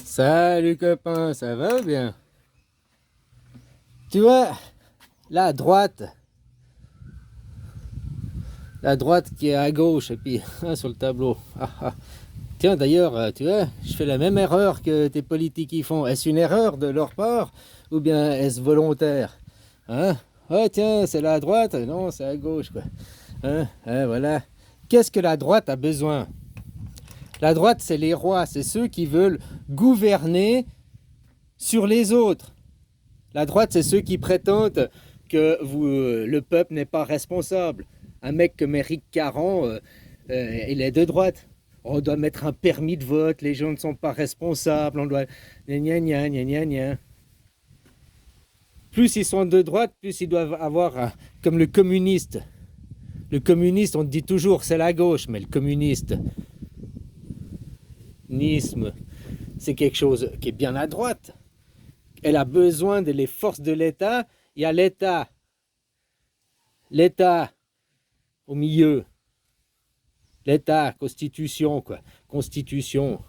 Salut copain, ça va ou bien? Tu vois, la droite, la droite qui est à gauche et puis sur le tableau. Tiens d'ailleurs, tu vois, je fais la même erreur que tes politiques y font. Est-ce une erreur de leur part ou bien est-ce volontaire? Hein? Oh tiens, c'est la droite, non, c'est à gauche quoi. Voilà. Qu'est-ce que la droite a besoin? La droite, c'est les rois, c'est ceux qui veulent gouverner sur les autres. La droite, c'est ceux qui prétendent que le peuple n'est pas responsable. Un mec comme Éric Caron, il est de droite. On doit mettre un permis de vote, les gens ne sont pas responsables, on doit... Gna, gna, gna, gna, gna. Plus ils sont de droite, plus ils doivent avoir... Comme le communiste. Le communiste, on dit toujours, c'est la gauche, mais le communiste... Nisme, c'est quelque chose qui est bien à droite. Elle a besoin des forces de l'État. Il y a l'État au milieu. L'État, constitution, quoi. Constitution.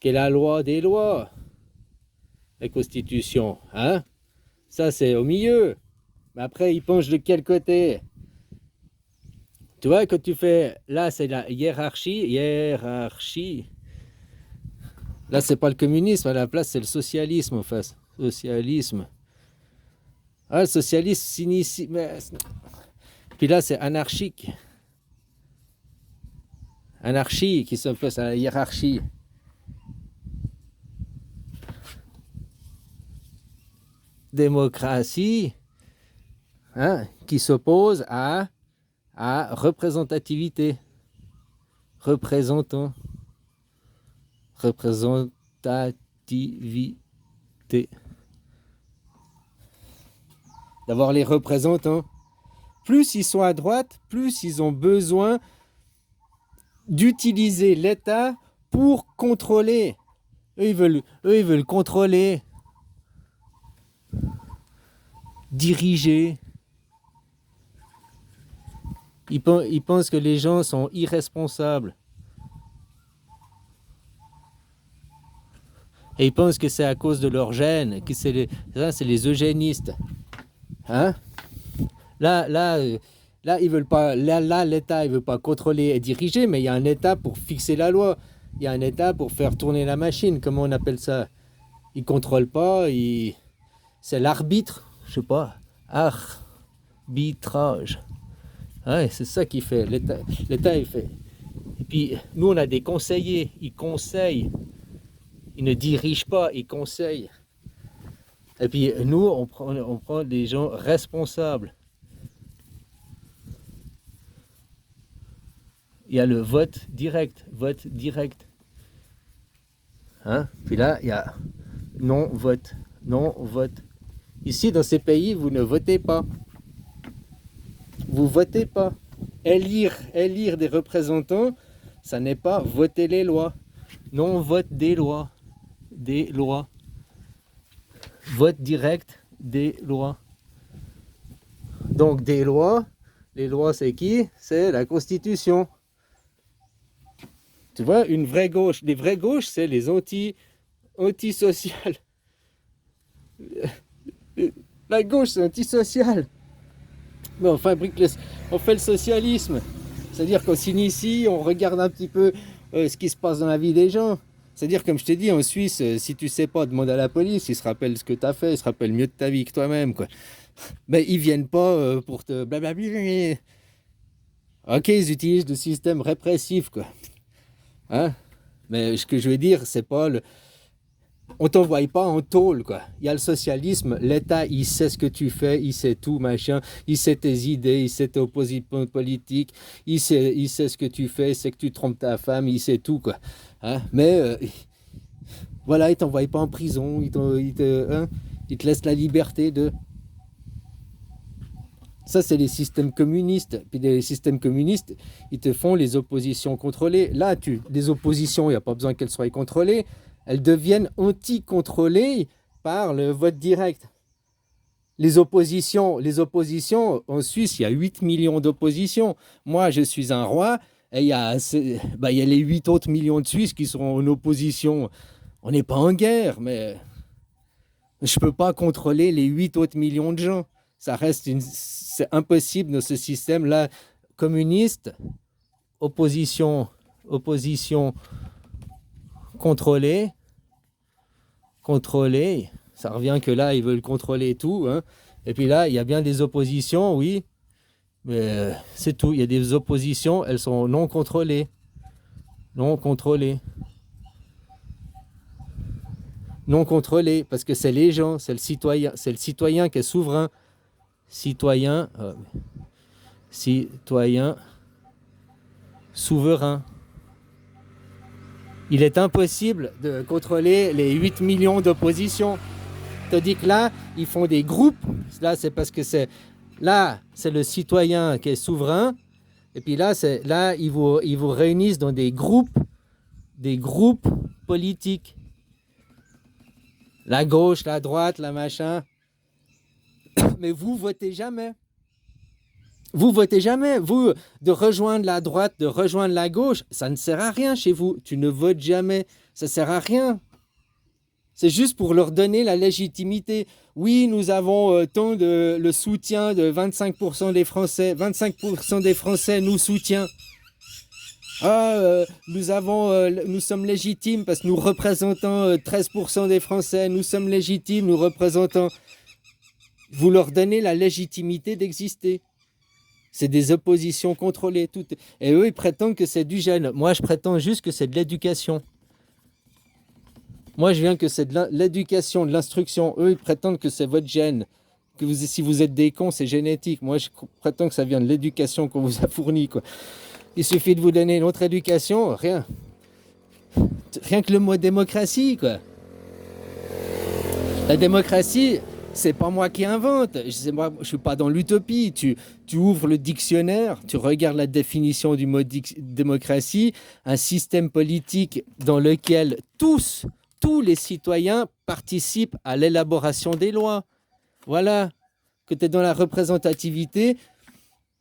Qui est la loi des lois. La constitution, hein? Ça, c'est au milieu. Mais après, il penche de quel côté? Tu vois, quand tu fais... Là, c'est la hiérarchie. Hiérarchie. Là, c'est pas le communisme. À la place, c'est le socialisme, en face. Socialisme. Ah, le socialisme s'initie... Puis là, c'est anarchique. Anarchie qui s'oppose à la hiérarchie. Démocratie, hein, qui s'oppose à représentativité. Représentant. Représentativité. D'avoir les représentants. Plus ils sont à droite, plus ils ont besoin d'utiliser l'État pour contrôler. Eux, ils veulent contrôler, diriger. Ils pensent que les gens sont irresponsables. Et ils pensent que c'est à cause de leur gène, que c'est les eugénistes. Hein? Là, ils veulent pas. Là, l'État, il veut pas contrôler et diriger, mais il y a un État pour fixer la loi. Il y a un État pour faire tourner la machine. Comment on appelle ça? Il contrôle pas. C'est l'arbitre. Je sais pas. Arbitrage. Ouais, c'est ça qu'il fait. L'État, il fait. Et puis, nous, on a des conseillers. Ils conseillent. Ils ne dirigent pas. Ils conseillent. Et puis, nous, on prend des gens responsables. Il y a le vote direct. Hein? Puis là, il y a non-vote. Ici, dans ces pays, vous ne votez pas. Vous votez pas. Élire des représentants, ça n'est pas voter les lois. Non, vote des lois. Des lois. Vote direct des lois. Donc, des lois. Les lois, c'est qui? C'est la Constitution. Tu vois, une vraie gauche. Les vraies gauches, c'est les antisociales. La gauche, c'est antisocial. Mais on fait le socialisme. C'est-à-dire qu'on s'initie, on regarde un petit peu ce qui se passe dans la vie des gens. C'est-à-dire, comme je t'ai dit, en Suisse, si tu sais pas, demande à la police, ils se rappellent ce que tu as fait, ils se rappellent mieux de ta vie que toi-même, quoi. Mais ils viennent pas pour te blablabla. Ok, ils utilisent le système répressif, quoi. Hein? Mais ce que je veux dire, c'est pas le... On t'envoie pas en tôle, quoi. Il y a le socialisme, l'État, il sait ce que tu fais, il sait tout, machin. Il sait tes idées, il sait tes oppositions politiques, il sait ce que tu fais, il sait que tu trompes ta femme, il sait tout, quoi. Hein? Mais, voilà, il t'envoie pas en prison, il te laisse la liberté de... Ça, c'est les systèmes communistes. Puis les systèmes communistes, ils te font les oppositions contrôlées. Là, les oppositions, il n'y a pas besoin qu'elles soient contrôlées. Elles deviennent anti-contrôlées par le vote direct. Les oppositions, en Suisse, il y a 8 millions d'oppositions. Moi, je suis un roi. Et il y a les 8 autres millions de Suisses qui sont en opposition. On n'est pas en guerre, mais je ne peux pas contrôler les 8 autres millions de gens. C'est impossible dans ce système-là communiste, opposition contrôlée, ça revient que là, ils veulent contrôler tout, hein. Et puis là, il y a bien des oppositions, oui, mais c'est tout. Il y a des oppositions, elles sont non contrôlées. Non contrôlées. Non contrôlées, parce que c'est les gens, c'est le citoyen qui est souverain. Citoyen souverain. Il est impossible de contrôler les 8 millions d'oppositions. Tandis que là, ils font des groupes. Là, c'est parce que c'est le citoyen qui est souverain. Et puis là, ils vous réunissent dans des groupes politiques. La gauche, la droite, la machin. Mais vous votez jamais. Vous votez jamais. Vous, de rejoindre la droite, de rejoindre la gauche, ça ne sert à rien chez vous. Tu ne votes jamais. Ça sert à rien. C'est juste pour leur donner la légitimité. Oui, nous avons le soutien de 25% des Français. 25% des Français nous soutiennent. Nous sommes légitimes parce que nous représentons 13% des Français. Nous sommes légitimes, nous représentons. Vous leur donnez la légitimité d'exister. C'est des oppositions contrôlées. Et eux, ils prétendent que c'est du gène. Moi, je prétends juste que c'est de l'éducation. Moi, je viens que c'est de l'éducation, de l'instruction. Eux, ils prétendent que c'est votre gène. Si vous êtes des cons, c'est génétique. Moi, je prétends que ça vient de l'éducation qu'on vous a fournie, quoi. Il suffit de vous donner une autre éducation, rien. Rien que le mot démocratie, quoi. La démocratie, c'est pas moi qui invente. Je suis pas dans l'utopie. Tu ouvres le dictionnaire, tu regardes la définition du mot démocratie, un système politique dans lequel tous les citoyens participent à l'élaboration des lois. Voilà. Que tu es dans la représentativité, tu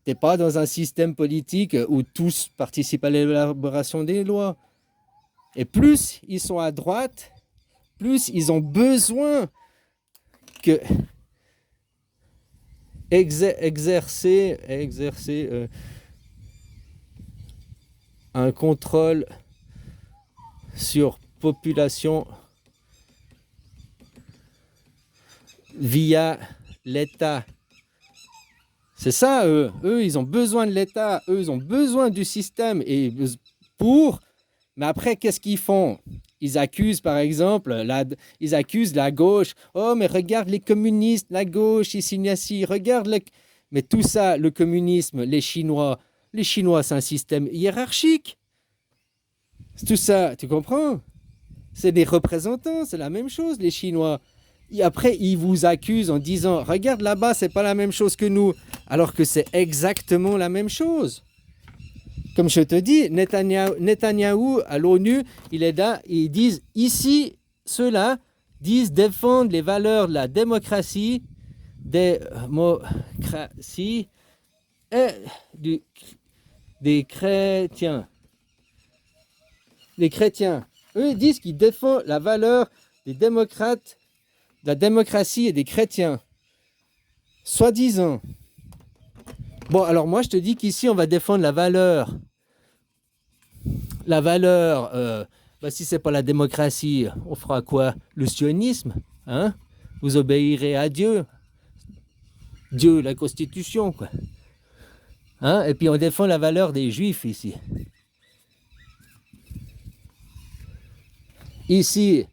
n'es pas dans un système politique où tous participent à l'élaboration des lois. Et plus ils sont à droite, plus ils ont besoin que exercer un contrôle sur population via l'État. C'est ça, eux. Eux, ils ont besoin de l'État. Eux, ils ont besoin du système. Mais après, qu'est-ce qu'ils font? Ils accusent, par exemple, ils accusent la gauche. Oh, mais regarde les communistes, la gauche, ici, ici. Mais tout ça, le communisme, les Chinois, c'est un système hiérarchique. C'est tout ça, tu comprends? C'est des représentants, c'est la même chose, les Chinois. Et après, ils vous accusent en disant, regarde là-bas, c'est pas la même chose que nous. Alors que c'est exactement la même chose. Comme je te dis, Netanyahou à l'ONU, il est là, ils disent, ici, ceux-là disent défendre les valeurs de la démocratie, et des chrétiens. Les chrétiens. Eux, ils disent qu'ils défendent la valeur des démocrates, de la démocratie et des chrétiens. Soi-disant. Bon, alors moi, je te dis qu'ici, on va défendre la valeur. Si c'est pas la démocratie, on fera quoi? Le sionisme, hein? Vous obéirez à Dieu. Dieu, la Constitution, quoi. Hein? Et puis on défend la valeur des Juifs ici. Ici,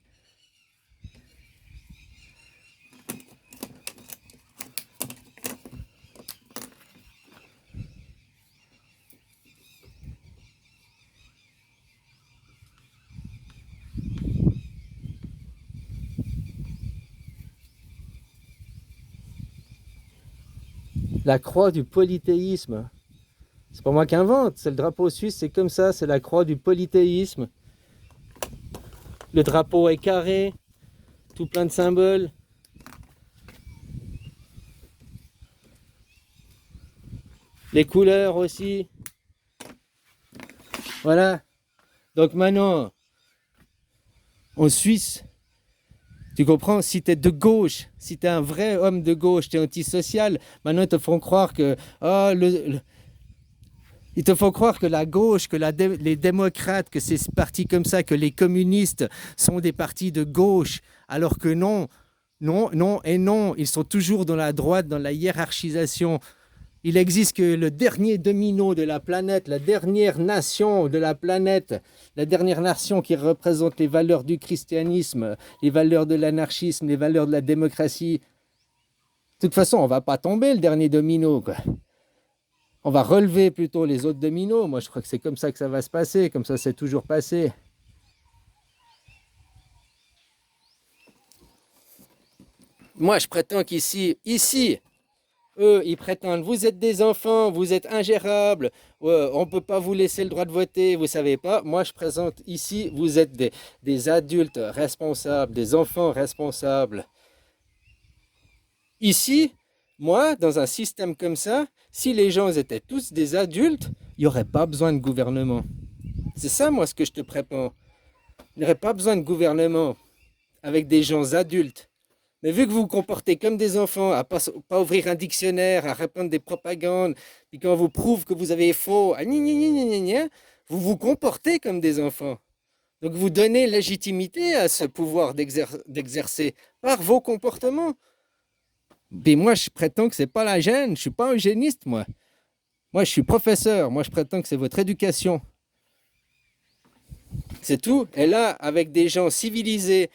la croix du polythéisme. C'est pas moi qui invente, c'est le drapeau suisse, c'est comme ça, c'est la croix du polythéisme. Le drapeau est carré, tout plein de symboles. Les couleurs aussi. Voilà. Donc maintenant, en Suisse, tu comprends, si tu es de gauche, si tu es un vrai homme de gauche, tu es antisocial, maintenant ils te font croire que ils te font croire que la gauche, que les démocrates, que c'est partis comme ça, que les communistes sont des partis de gauche, alors que non, non, non et non, ils sont toujours dans la droite, dans la hiérarchisation. Il existe que le dernier domino de la planète, la dernière nation de la planète, la dernière nation qui représente les valeurs du christianisme, les valeurs de l'anarchisme, les valeurs de la démocratie. De toute façon, on ne va pas tomber le dernier domino, quoi. On va relever plutôt les autres dominos. Moi, je crois que c'est comme ça que ça va se passer, comme ça c'est toujours passé. Moi, je prétends ici, eux, ils prétendent, vous êtes des enfants, vous êtes ingérables, on ne peut pas vous laisser le droit de voter, vous ne savez pas. Moi, je présente ici, vous êtes des adultes responsables, des enfants responsables. Ici, moi, dans un système comme ça, si les gens étaient tous des adultes, il n'y aurait pas besoin de gouvernement. C'est ça, moi, ce que je te prépare. Il n'y aurait pas besoin de gouvernement avec des gens adultes. Mais vu que vous vous comportez comme des enfants, à pas ouvrir un dictionnaire, à répondre des propagandes, puis quand on vous prouve que vous avez faux, vous vous comportez comme des enfants. Donc vous donnez légitimité à ce pouvoir d'exercer par vos comportements. Mais moi, je prétends que c'est pas la gêne. Je ne suis pas un eugéniste, moi. Moi, je suis professeur. Moi, je prétends que c'est votre éducation. C'est tout. Et là, avec des gens civilisés,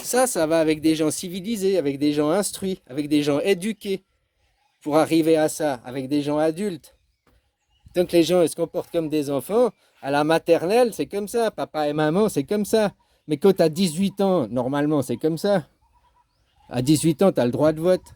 ça va avec des gens civilisés, avec des gens instruits, avec des gens éduqués pour arriver à ça, avec des gens adultes. Donc les gens ils se comportent comme des enfants. À la maternelle, c'est comme ça. Papa et maman, c'est comme ça. Mais quand tu as 18 ans, normalement, c'est comme ça. À 18 ans, tu as le droit de vote.